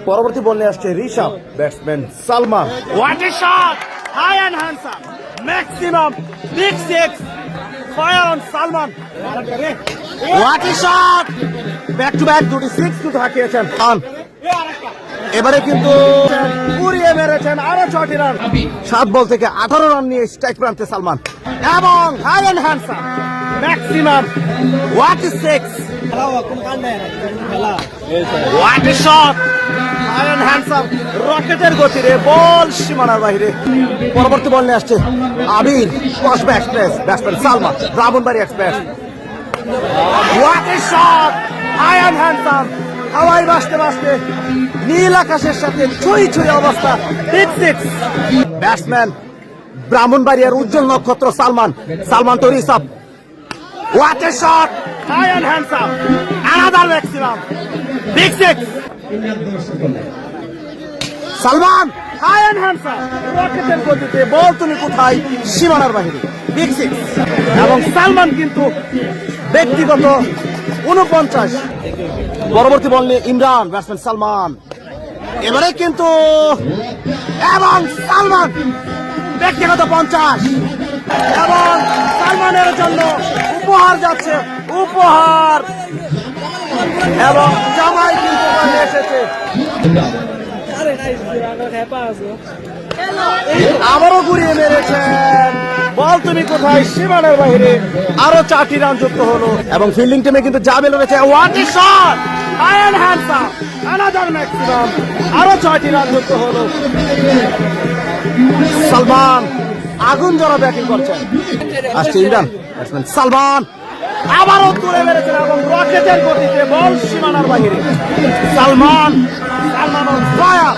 পরবর্তী বল নিয়ে আসছে Rishabh, batsman Salman. What a shot! High and handsome. Maximum. Big six. Fire on Salman. What a shot! Back to back দুটি six কিন্তু হাঁকিয়েছেন খান। এবারে কিন্তু উড়িয়ে মেরেছেন আরো 6টি রান। 7 বল থেকে 18 রান নিয়ে স্ট্রাইক প্রান্তে সালমান এবং high and handsome maximum. What is six! What a shot! High and handsome রকেটের গতিরে বল সীমানার বাইরে। পরবর্তী বল নিয়ে আসছে Abir, Kasba express, batsman Salman, Brahmanbari express. What is shot! High and handsome হাওয়াই বাসতে বাসতে নীল আকাশের সাথে ছুঁই ছুঁই অবস্থা। Big six. ব্যাটসম্যান ব্রাহ্মণবাড়িয়ার উজ্জ্বল নক্ষত্র সালমান, সালমান তো Rishabh. What a shot! High and handsome. Another maximum. Big six. Salman high and handsome রকেটের গতিতে বল তুমি কোথায় সীমানার বাইরে। Big six. এবং সালমান কিন্তু ব্যক্তিগত 49। পরবর্তী বল নিয়ে ইমরান, ব্যাটসম্যান সালমান। এবারে কিন্তু এবং সালমান ব্যক্তিগত 50 এবং সালমানের জন্য উপহার যাচ্ছে, উপহার। এবং জামাই কিন্তু এখানে এসেছে। আবারও ঘুরিয়ে মেরেছেন বল তুমি কোথায় সীমানার বাইরে। আরো 4টি রান যুক্ত হলো এবং ফিল্ডিং টিমে কিন্তু জাবেল রয়েছে। What a shot! High and handsome another maximum. আরো 6টি রান যুক্ত হলো। সালমান আগুন জ্বলা ব্যাটিং করছেন। আসছে ইমরান, ব্যাটসম্যান সালমান আবারও তুলে মেরেছেন এবং রকেটের গতিতে বল সীমানার বাইরে। Salman, Salman on fire.